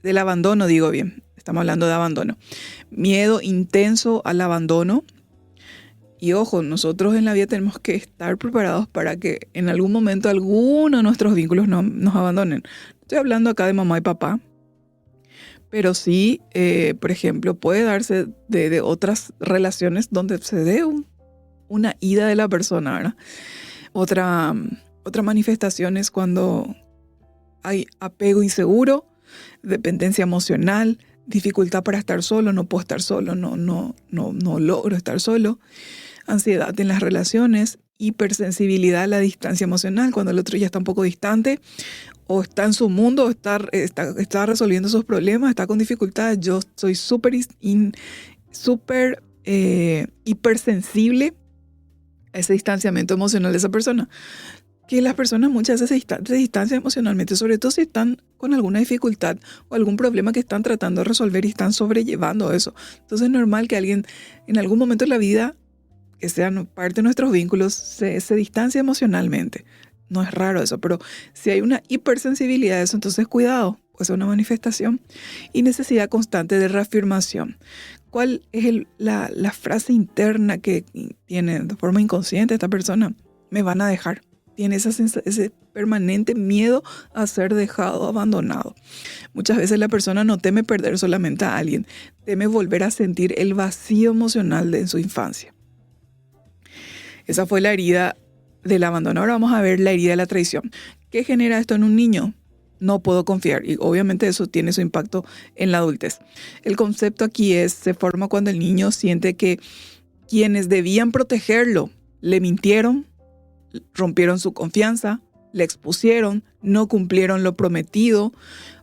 del abandono, digo bien, estamos hablando de abandono. Miedo intenso al abandono. Y ojo, nosotros en la vida tenemos que estar preparados para que en algún momento alguno de nuestros vínculos nos abandonen. Estoy hablando acá de mamá y papá, pero sí, por ejemplo, puede darse de otras relaciones donde se dé una ida de la persona, ¿verdad? Otra manifestación es cuando hay apego inseguro, dependencia emocional, dificultad para estar solo, no puedo estar solo, no logro estar solo, ansiedad en las relaciones, hipersensibilidad a la distancia emocional, cuando el otro ya está un poco distante, o está en su mundo, o está resolviendo sus problemas, está con dificultades. Yo soy súper hipersensible a ese distanciamiento emocional de esa persona. Que las personas muchas veces se distancian emocionalmente, sobre todo si están con alguna dificultad o algún problema que están tratando de resolver y están sobrellevando eso. Entonces es normal que alguien en algún momento de la vida, que sean parte de nuestros vínculos, se distancia emocionalmente. No es raro eso, pero si hay una hipersensibilidad a eso, entonces cuidado, puede ser una manifestación. Y necesidad constante de reafirmación. ¿Cuál es la frase interna que tiene de forma inconsciente esta persona? Me van a dejar. Tiene ese permanente miedo a ser dejado, abandonado. Muchas veces la persona no teme perder solamente a alguien, teme volver a sentir el vacío emocional de su infancia. Esa fue la herida del abandono. Ahora vamos a ver la herida de la traición. ¿Qué genera esto en un niño? No puedo confiar, y obviamente eso tiene su impacto en la adultez. El concepto aquí se forma cuando el niño siente que quienes debían protegerlo le mintieron, rompieron su confianza, le expusieron, no cumplieron lo prometido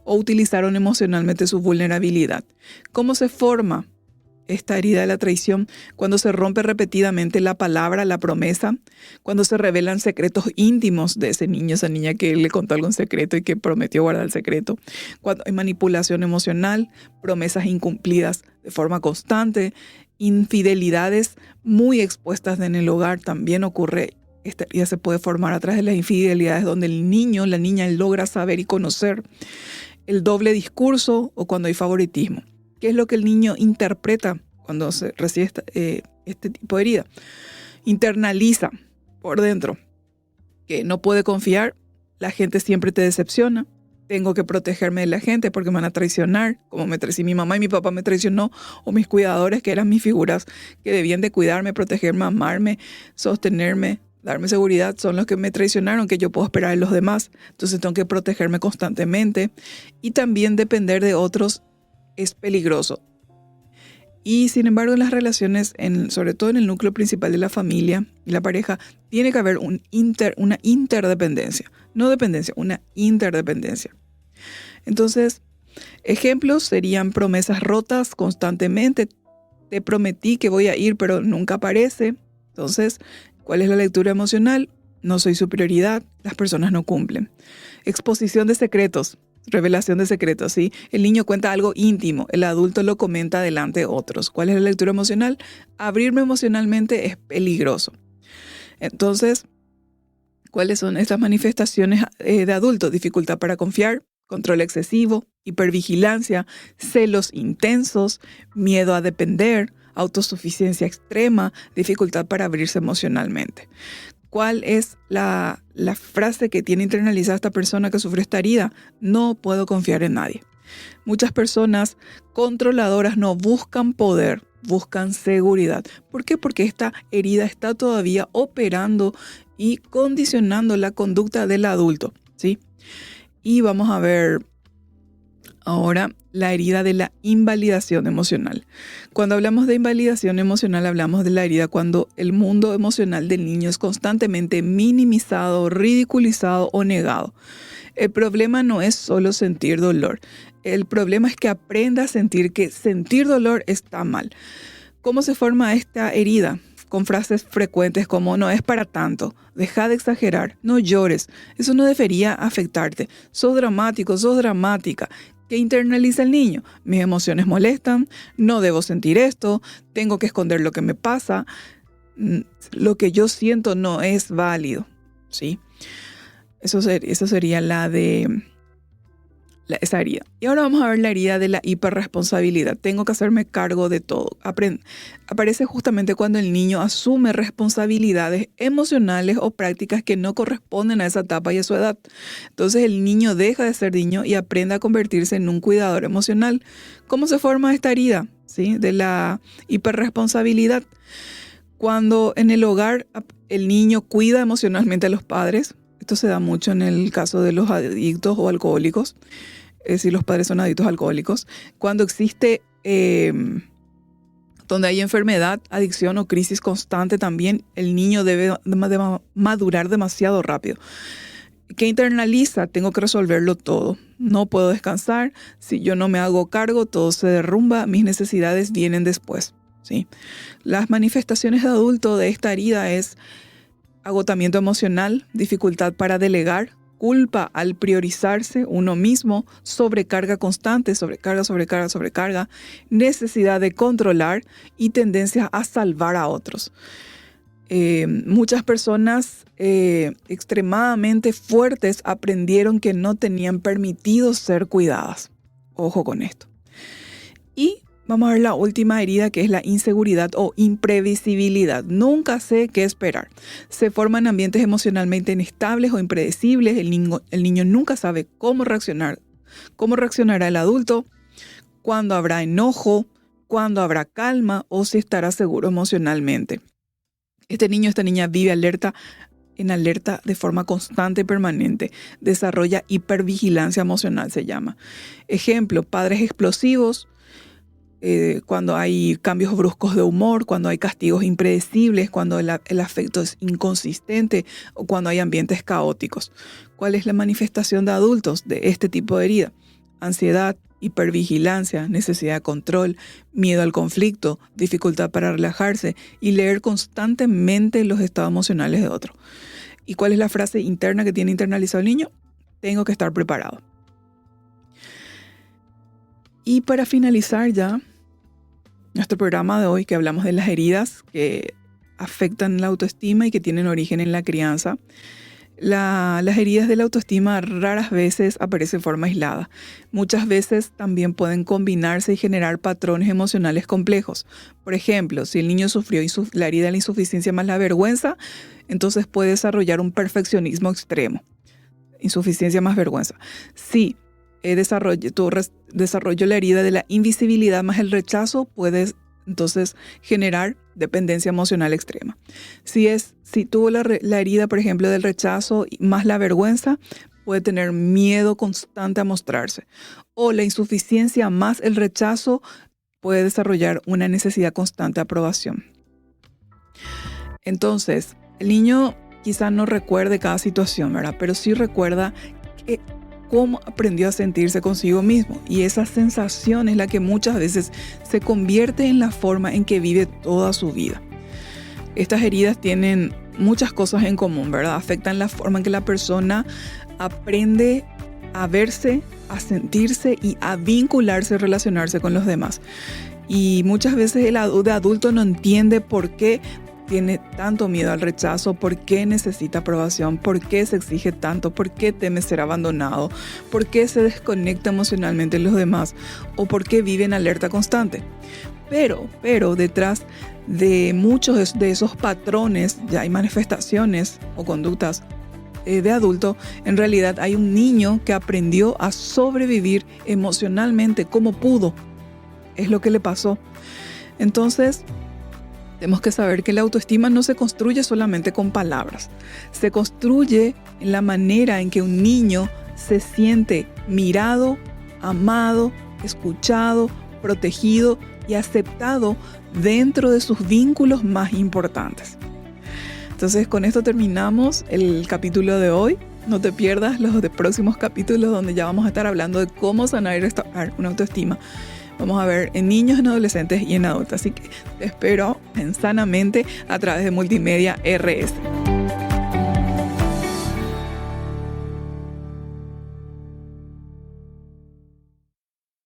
o utilizaron emocionalmente su vulnerabilidad. ¿Cómo se forma esta herida de la traición? Cuando se rompe repetidamente la palabra, la promesa, cuando se revelan secretos íntimos de ese niño, esa niña que le contó algún secreto y que prometió guardar el secreto, cuando hay manipulación emocional, promesas incumplidas de forma constante, infidelidades muy expuestas en el hogar, también ocurre. Esta herida se puede formar a través de las infidelidades donde el niño, la niña logra saber y conocer el doble discurso o cuando hay favoritismo. ¿Qué es lo que el niño interpreta cuando se recibe este tipo de herida? Internaliza por dentro que no puede confiar, la gente siempre te decepciona, tengo que protegerme de la gente porque me van a traicionar, como si mi mamá y mi papá me traicionó, o mis cuidadores, que eran mis figuras que debían de cuidarme, protegerme, amarme, sostenerme, darme seguridad, son los que me traicionaron, que yo puedo esperar de los demás. Entonces tengo que protegerme constantemente y también depender de otros es peligroso. Y sin embargo, en las relaciones, sobre todo en el núcleo principal de la familia y la pareja, tiene que haber una interdependencia. No dependencia, una interdependencia. Entonces, ejemplos serían promesas rotas constantemente. Te prometí que voy a ir, pero nunca aparece. Entonces, ¿cuál es la lectura emocional? No soy su prioridad, las personas no cumplen. Exposición de secretos. Revelación de secretos, ¿sí? El niño cuenta algo íntimo, el adulto lo comenta delante de otros. ¿Cuál es la lectura emocional? Abrirme emocionalmente es peligroso. Entonces, ¿cuáles son estas manifestaciones de adulto? Dificultad para confiar, control excesivo, hipervigilancia, celos intensos, miedo a depender, autosuficiencia extrema, dificultad para abrirse emocionalmente. ¿Cuál es la frase que tiene internalizada esta persona que sufrió esta herida? No puedo confiar en nadie. Muchas personas controladoras no buscan poder, buscan seguridad. ¿Por qué? Porque esta herida está todavía operando y condicionando la conducta del adulto, ¿sí? Y vamos a ver ahora la herida de la invalidación emocional. Cuando hablamos de invalidación emocional, hablamos de la herida cuando el mundo emocional del niño es constantemente minimizado, ridiculizado o negado. El problema no es solo sentir dolor. El problema es que aprenda a sentir que sentir dolor está mal. ¿Cómo se forma esta herida? Con frases frecuentes como no es para tanto, deja de exagerar, no llores, eso no debería afectarte, sos dramático, sos dramática. ¿Qué internaliza el niño? Mis emociones molestan, no debo sentir esto, tengo que esconder lo que me pasa, lo que yo siento no es válido, ¿sí? Eso sería esa herida. Y ahora vamos a ver la herida de la hiperresponsabilidad. Tengo que hacerme cargo de todo. Aparece justamente cuando el niño asume responsabilidades emocionales o prácticas que no corresponden a esa etapa y a su edad. Entonces el niño deja de ser niño y aprende a convertirse en un cuidador emocional. ¿Cómo se forma esta herida, ¿sí?, de la hiperresponsabilidad? Cuando en el hogar el niño cuida emocionalmente a los padres. Esto se da mucho en el caso de los adictos o alcohólicos, si los padres son adictos alcohólicos. Cuando existe, donde hay enfermedad, adicción o crisis constante también, el niño debe madurar demasiado rápido. ¿Qué internaliza? Tengo que resolverlo todo. No puedo descansar. Si yo no me hago cargo, todo se derrumba. Mis necesidades vienen después, ¿sí? Las manifestaciones de adulto de esta herida es agotamiento emocional, dificultad para delegar, culpa al priorizarse uno mismo, sobrecarga constante, sobrecarga, necesidad de controlar y tendencia a salvar a otros. Muchas personas extremadamente fuertes aprendieron que no tenían permitido ser cuidadas. Ojo con esto. Y vamos a ver la última herida, que es la inseguridad o imprevisibilidad. Nunca sé qué esperar. Se forman ambientes emocionalmente inestables o impredecibles. El niño nunca sabe cómo reaccionar. Cómo reaccionará el adulto, cuándo habrá enojo, cuándo habrá calma o si estará seguro emocionalmente. Este niño, esta niña vive en alerta de forma constante y permanente. Desarrolla hipervigilancia emocional, se llama. Ejemplo, padres explosivos, cuando hay cambios bruscos de humor, cuando hay castigos impredecibles, cuando el afecto es inconsistente o cuando hay ambientes caóticos. ¿Cuál es la manifestación de adultos de este tipo de herida? Ansiedad, hipervigilancia, necesidad de control, miedo al conflicto, dificultad para relajarse y leer constantemente los estados emocionales de otro. ¿Y cuál es la frase interna que tiene internalizado el niño? Tengo que estar preparado. Y para finalizar ya nuestro programa de hoy, que hablamos de las heridas que afectan la autoestima y que tienen origen en la crianza, las heridas de la autoestima raras veces aparecen de forma aislada. Muchas veces también pueden combinarse y generar patrones emocionales complejos. Por ejemplo, si el niño sufrió la herida de la insuficiencia más la vergüenza, entonces puede desarrollar un perfeccionismo extremo. Insuficiencia más vergüenza. Sí. Desarrollo la herida de la invisibilidad más el rechazo, puedes entonces generar dependencia emocional extrema. Si tuvo la herida, por ejemplo, del rechazo más la vergüenza, puede tener miedo constante a mostrarse. O la insuficiencia más el rechazo puede desarrollar una necesidad constante de aprobación. Entonces, el niño quizá no recuerde cada situación, ¿verdad? Pero sí recuerda cómo aprendió a sentirse consigo mismo. Y esa sensación es la que muchas veces se convierte en la forma en que vive toda su vida. Estas heridas tienen muchas cosas en común, ¿verdad? Afectan la forma en que la persona aprende a verse, a sentirse y a vincularse, relacionarse con los demás. Y muchas veces el adulto no entiende por qué tiene tanto miedo al rechazo, por qué necesita aprobación, por qué se exige tanto, por qué teme ser abandonado, por qué se desconecta emocionalmente de los demás o por qué vive en alerta constante. Pero detrás de muchos de esos patrones ya hay manifestaciones o conductas de adulto. En realidad hay un niño que aprendió a sobrevivir emocionalmente como pudo. Es lo que le pasó. Entonces, tenemos que saber que la autoestima no se construye solamente con palabras. Se construye en la manera en que un niño se siente mirado, amado, escuchado, protegido y aceptado dentro de sus vínculos más importantes. Entonces, con esto terminamos el capítulo de hoy. No te pierdas los próximos capítulos donde ya vamos a estar hablando de cómo sanar y restaurar una autoestima. Vamos a ver en niños, en adolescentes y en adultos. Así que te espero en Sanamente a través de Multimedia RS.